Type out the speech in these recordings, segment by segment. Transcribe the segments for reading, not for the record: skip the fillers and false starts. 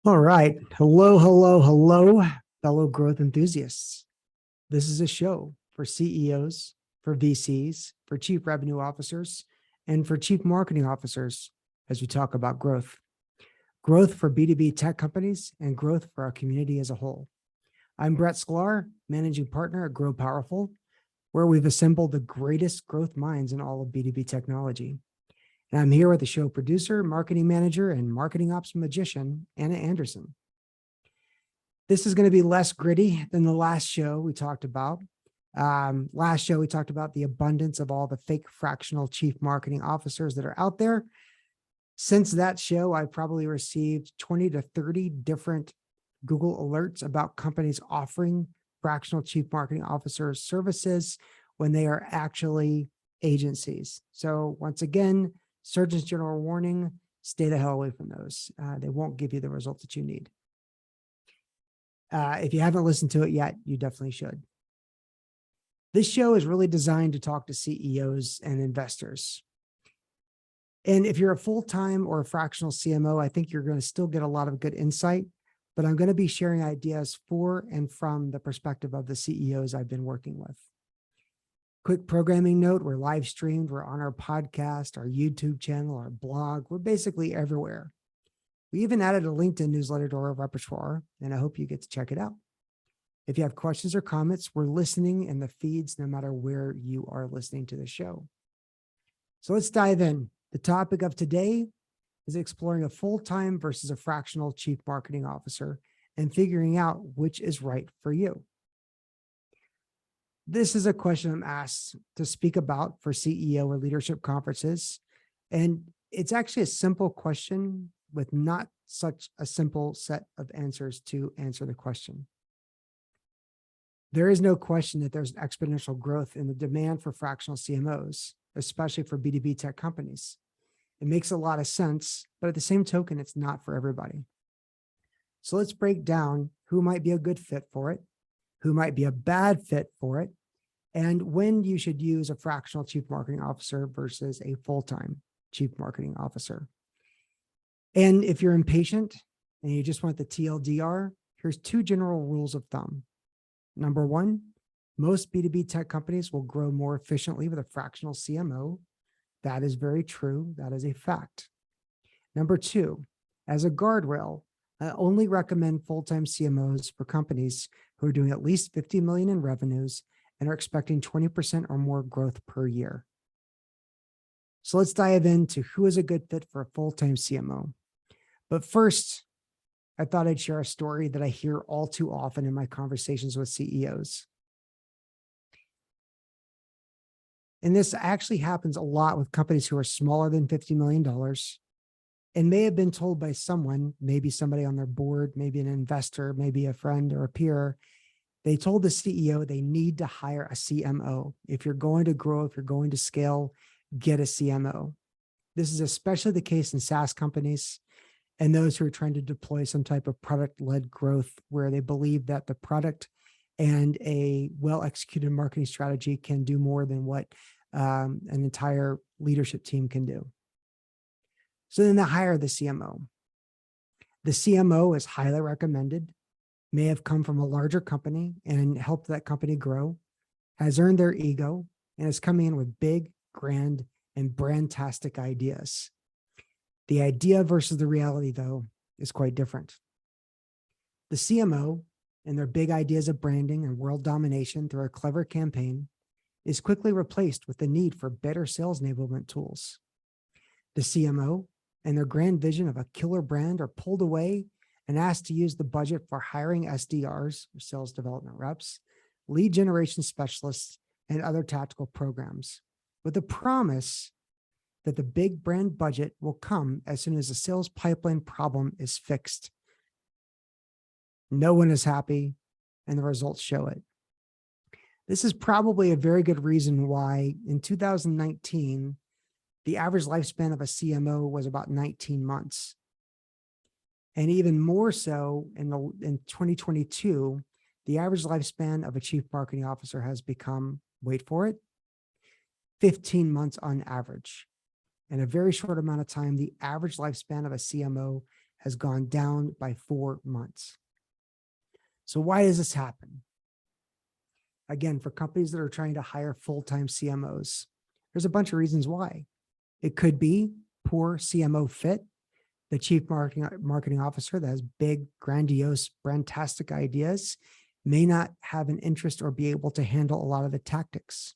All right. Hello, hello, hello, fellow growth enthusiasts. This is a show for CEOs, for VCs, for chief revenue officers, and for chief marketing officers as we talk about growth. Growth for B2B tech companies and growth for our community as a whole. I'm Brett Sklar, managing partner at Grow Powerful, where we've assembled the greatest growth minds in all of B2B technology. And I'm here with the show producer, marketing manager, and marketing ops magician, Anna Anderson. This is going to be less gritty than the last show we talked about. Last show, we talked about the abundance of all the fake fractional chief marketing officers that are out there. Since that show, I've probably received 20 to 30 different Google alerts about companies offering fractional chief marketing officer services when they are actually agencies. So once again, Surgeon's General warning, stay the hell away from those. They won't give you the results that you need. If you haven't listened to it yet, you definitely should. This show is really designed to talk to CEOs and investors. And if you're a full-time or a fractional CMO, I think you're going to still get a lot of good insight, but I'm going to be sharing ideas for and from the perspective of the CEOs I've been working with. Quick programming note, we're live streamed, we're on our podcast, our YouTube channel, our blog, we're basically everywhere. We even added a LinkedIn newsletter to our repertoire, and I hope you get to check it out. If you have questions or comments, we're listening in the feeds no matter where you are listening to the show. So let's dive in. The topic of today is exploring a full-time versus a fractional chief marketing officer and figuring out which is right for you. This is a question I'm asked to speak about for CEO or leadership conferences. And it's actually a simple question with not such a simple set of answers to answer the question. There is no question that there's exponential growth in the demand for fractional CMOs, especially for B2B tech companies. It makes a lot of sense, but at the same token, it's not for everybody. So let's break down who might be a good fit for it, who might be a bad fit for it, and when you should use a fractional chief marketing officer versus a full-time chief marketing officer. And if you're impatient and you just want the TLDR, here's two general rules of thumb. Number one, most B2B tech companies will grow more efficiently with a fractional CMO. That is very true. That is a fact. Number two, as a guardrail, I only recommend full-time CMOs for companies who are doing at least 50 million in revenues and are expecting 20% or more growth per year. So let's dive into who is a good fit for a full-time CMO. But first, I thought I'd share a story that I hear all too often in my conversations with CEOs. And this actually happens a lot with companies who are smaller than $50 million and may have been told by someone, maybe somebody on their board, maybe an investor, maybe a friend or a peer. They told the CEO they need to hire a CMO. If you're going to grow, if you're going to scale, get a CMO. This is especially the case in SaaS companies and those who are trying to deploy some type of product-led growth where they believe that the product and a well-executed marketing strategy can do more than what an entire leadership team can do. So then they hire the CMO. The CMO is highly recommended, may have come from a larger company and helped that company grow, has earned their ego, and is coming in with big, grand, and brandtastic ideas. The idea versus the reality, though, is quite different. The CMO and their big ideas of branding and world domination through a clever campaign is quickly replaced with the need for better sales enablement tools. The CMO and their grand vision of a killer brand are pulled away and asked to use the budget for hiring SDRs, or sales development reps, lead generation specialists, and other tactical programs, with the promise that the big brand budget will come as soon as the sales pipeline problem is fixed. No one is happy, and the results show it. This is probably a very good reason why in 2019, the average lifespan of a CMO was about 19 months. And even more so in 2022, the average lifespan of a chief marketing officer has become, wait for it, 15 months on average. In a very short amount of time, the average lifespan of a CMO has gone down by 4 months. So why does this happen? Again, for companies that are trying to hire full-time CMOs, there's a bunch of reasons why. It could be poor CMO fit. The chief marketing officer that has big, grandiose, brandtastic ideas may not have an interest or be able to handle a lot of the tactics.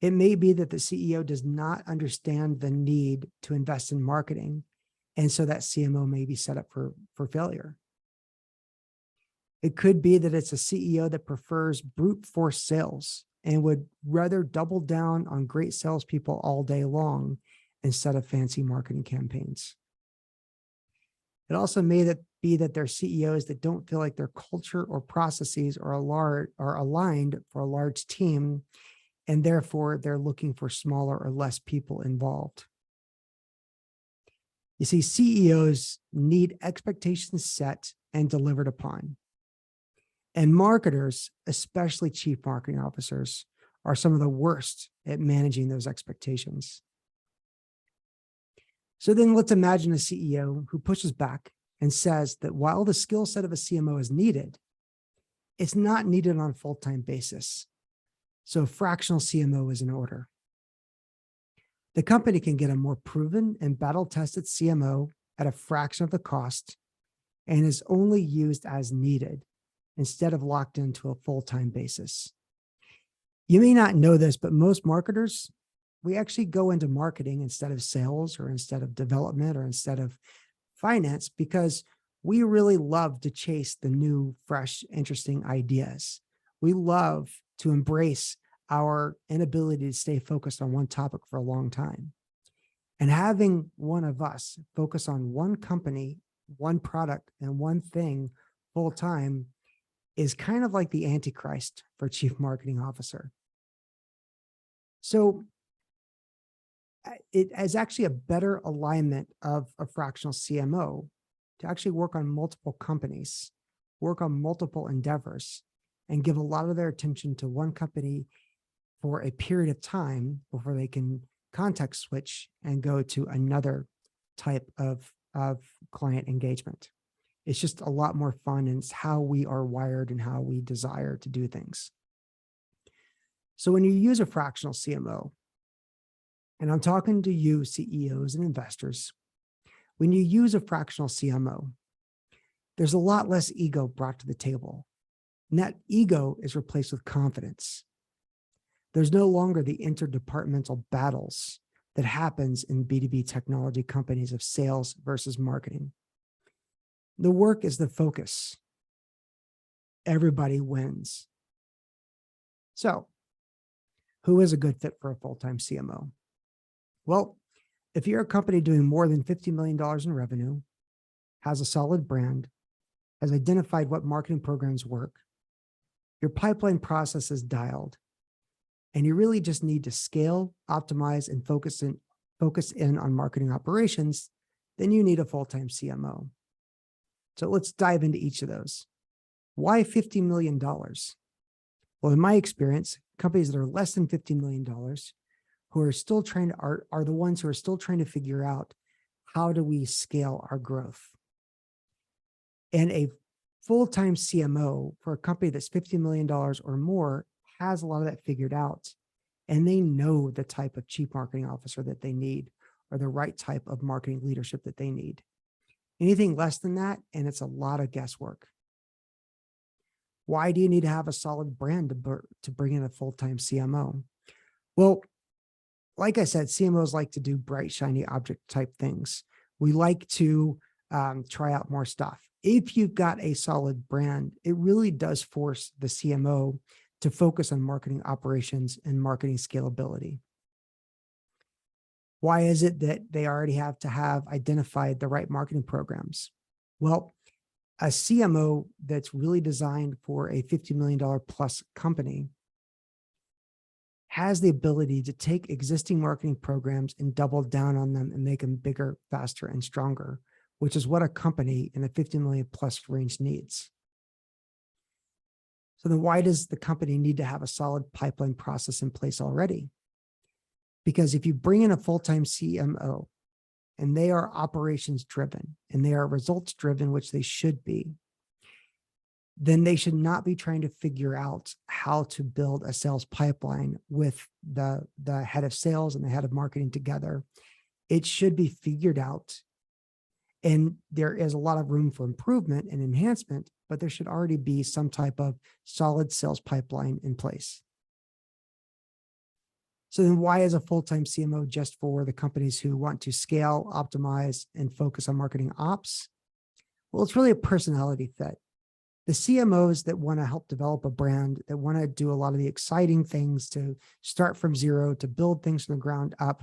It may be that the CEO does not understand the need to invest in marketing, and so that CMO may be set up for failure. It could be that it's a CEO that prefers brute force sales and would rather double down on great salespeople all day long instead of fancy marketing campaigns. It also may be that they're CEOs that don't feel like their culture or processes are aligned for a large team, and therefore they're looking for smaller or less people involved. You see, CEOs need expectations set and delivered upon. And marketers, especially chief marketing officers, are some of the worst at managing those expectations. So then let's imagine a CEO who pushes back and says that while the skill set of a CMO is needed, it's not needed on a full-time basis. So fractional CMO is in order. The company can get a more proven and battle-tested CMO at a fraction of the cost and is only used as needed instead of locked into a full-time basis. You may not know this, but most marketers, we actually go into marketing instead of sales or instead of development or instead of finance because we really love to chase the new, fresh, interesting ideas. We love to embrace our inability to stay focused on one topic for a long time. And having one of us focus on one company, one product, and one thing full time is kind of like the Antichrist for chief marketing officer. So it is actually a better alignment of a fractional CMO to actually work on multiple companies, work on multiple endeavors, and give a lot of their attention to one company for a period of time before they can context switch and go to another type of client engagement. It's just a lot more fun, and it's how we are wired and how we desire to do things. So when you use a fractional CMO, and I'm talking to you CEOs and investors, when you use a fractional CMO, there's a lot less ego brought to the table. And that ego is replaced with confidence. There's no longer the interdepartmental battles that happens in B2B technology companies of sales versus marketing. The work is the focus. Everybody wins. So, who is a good fit for a full-time CMO? Well, if you're a company doing more than $50 million in revenue, has a solid brand, has identified what marketing programs work, your pipeline process is dialed, and you really just need to scale, optimize, and focus in on marketing operations, then you need a full-time CMO. So let's dive into each of those. Why $50 million? Well, in my experience, companies that are less than $50 million who are still trying to are the ones who are still trying to figure out how do we scale our growth. And a full-time CMO for a company that's $50 million or more has a lot of that figured out. And they know the type of chief marketing officer that they need or the right type of marketing leadership that they need. Anything less than that, and it's a lot of guesswork. Why do you need to have a solid brand to bring in a full-time CMO? Well, like I said, CMOs like to do bright, shiny object type things. We like to try out more stuff. If you've got a solid brand, it really does force the CMO to focus on marketing operations and marketing scalability. Why is it that they already have to have identified the right marketing programs? Well, a CMO that's really designed for a $50 million plus company has the ability to take existing marketing programs and double down on them and make them bigger, faster, and stronger, which is what a company in the 50 million plus range needs. So then why does the company need to have a solid pipeline process in place already? Because if you bring in a full-time CMO and they are operations driven and they are results driven, which they should be, then they should not be trying to figure out how to build a sales pipeline with the head of sales and the head of marketing together. It should be figured out. And there is a lot of room for improvement and enhancement, but there should already be some type of solid sales pipeline in place. So then why is a full-time CMO just for the companies who want to scale, optimize, and focus on marketing ops? Well, it's really a personality fit. The CMOs that want to help develop a brand, that want to do a lot of the exciting things to start from zero, to build things from the ground up,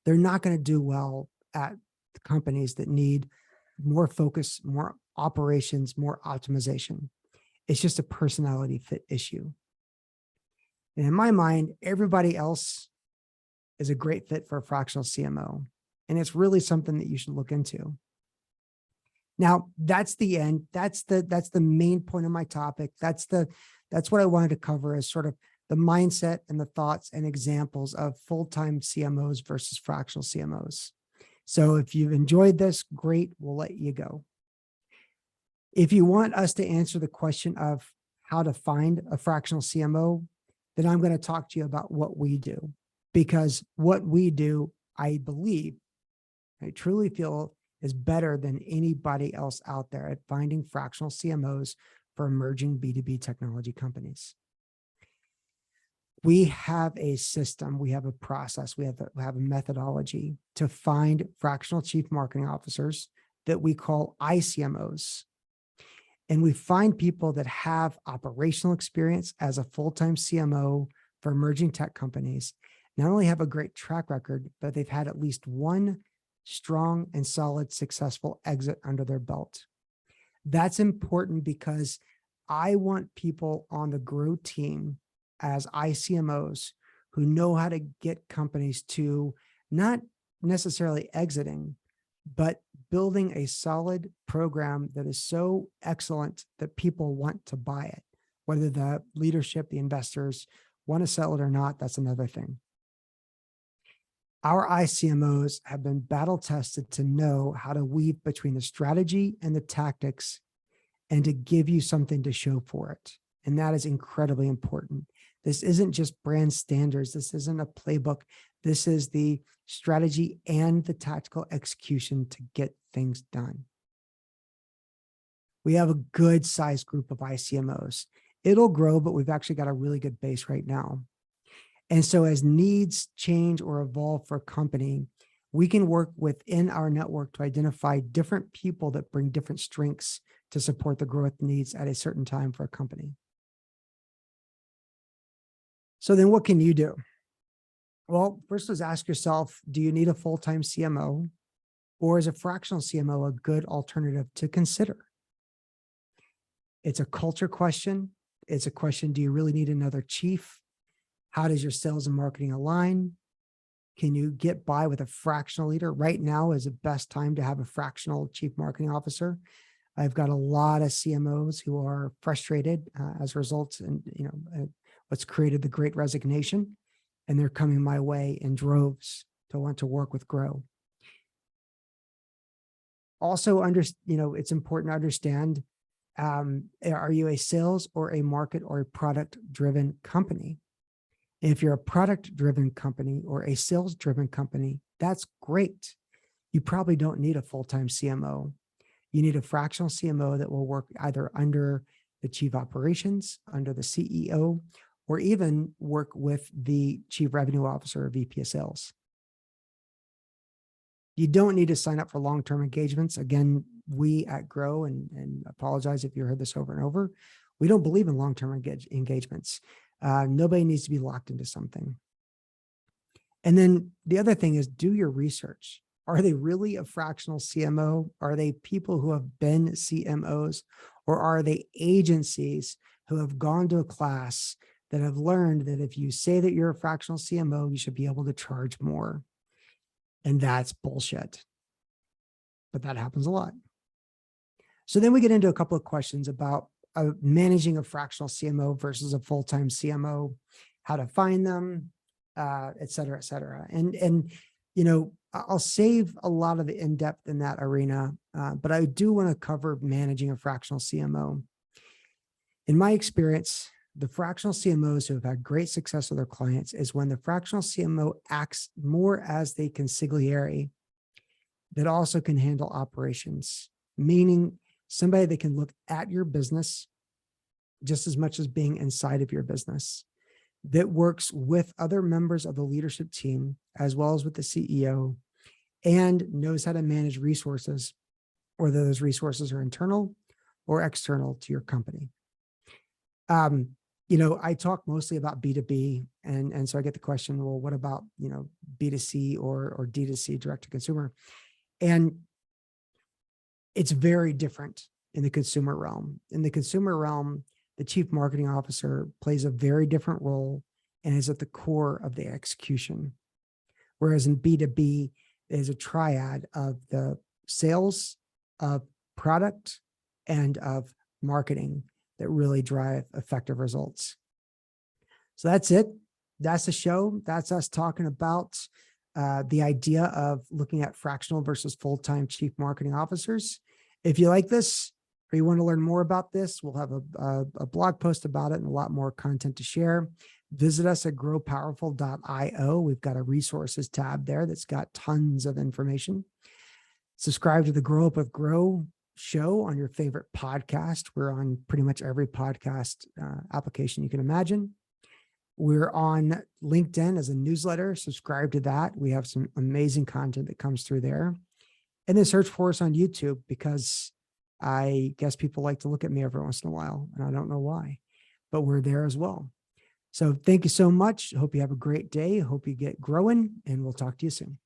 they're not going to do well at the companies that need more focus, more operations, more optimization. It's just a personality fit issue. And in my mind, everybody else is a great fit for a fractional CMO. And it's really something that you should look into. Now, that's the end. That's the main point of my topic. That's what I wanted to cover, as sort of the mindset and the thoughts and examples of full-time CMOs versus fractional CMOs. So if you've enjoyed this, great, we'll let you go. If you want us to answer the question of how to find a fractional CMO, then I'm going to talk to you about what we do, because what we do, I believe, I truly feel, is better than anybody else out there at finding fractional CMOs for emerging B2B technology companies. We have a system, we have a process, we have a methodology to find fractional chief marketing officers that we call ICMOs. And we find people that have operational experience as a full-time CMO for emerging tech companies, not only have a great track record, but they've had at least one strong and solid successful exit under their belt. That's important because I want people on the Grow team as ICMOs who know how to get companies to not necessarily exiting, but building a solid program that is so excellent that people want to buy it. Whether the leadership, the investors want to sell it or not, that's another thing. Our ICMOs have been battle tested to know how to weave between the strategy and the tactics and to give you something to show for it. And that is incredibly important. This isn't just brand standards. This isn't a playbook. This is the strategy and the tactical execution to get things done. We have a good sized group of ICMOs. It'll grow, but we've actually got a really good base right now. And so as needs change or evolve for a company, we can work within our network to identify different people that bring different strengths to support the growth needs at a certain time for a company. So then what can you do? Well, first is ask yourself, do you need a full-time CMO, or is a fractional CMO a good alternative to consider? It's a culture question. It's a question, do you really need another chief? How does your sales and marketing align? Can you get by with a fractional leader? Right now is the best time to have a fractional chief marketing officer. I've got a lot of CMOs who are frustrated as a result, and what's created the Great Resignation, and they're coming my way in droves to want to work with Grow. Also, it's important to understand, are you a sales or a market or a product-driven company? If you're a product-driven company or a sales-driven company, that's great. You probably don't need a full-time CMO. You need a fractional CMO that will work either under the chief operations, under the CEO, or even work with the chief revenue officer or VP of sales. You don't need to sign up for long-term engagements. Again, we at Grow, and apologize if you heard this over and over, we don't believe in long-term engagements. Nobody needs to be locked into something. And then the other thing is, do your research. Are they really a fractional CMO? Are they people who have been CMOs? Or are they agencies who have gone to a class that have learned that if you say that you're a fractional CMO, you should be able to charge more? And that's bullshit. But that happens a lot. So then we get into a couple of questions about managing a fractional CMO versus a full-time CMO, how to find them, et cetera, et cetera. And I'll save a lot of the in-depth in that arena, but I do want to cover managing a fractional CMO. In my experience, the fractional CMOs who have had great success with their clients is when the fractional CMO acts more as the consigliere that also can handle operations, meaning somebody that can look at your business just as much as being inside of your business, that works with other members of the leadership team, as well as with the CEO, and knows how to manage resources, whether those resources are internal or external to your company. I talk mostly about B2B, and so I get the question, well, what about, B2C or D2C, direct to consumer? And it's very different in the consumer realm. In the consumer realm, the chief marketing officer plays a very different role and is at the core of the execution. Whereas in B2B, there's a triad of the sales, of product, and of marketing that really drive effective results. So that's it. That's the show. That's us talking about the idea of looking at fractional versus full-time chief marketing officers. If you like this, or you want to learn more about this, we'll have a blog post about it and a lot more content to share. Visit us at growpowerful.io. We've got a resources tab there that's got tons of information. Subscribe to the Grow Up with Grow show on your favorite podcast. We're on pretty much every podcast application you can imagine. We're on LinkedIn as a newsletter. Subscribe to that. We have some amazing content that comes through there. And then search for us on YouTube, because I guess people like to look at me every once in a while, and I don't know why, but we're there as well. So thank you so much. Hope you have a great day. Hope you get growing, and we'll talk to you soon.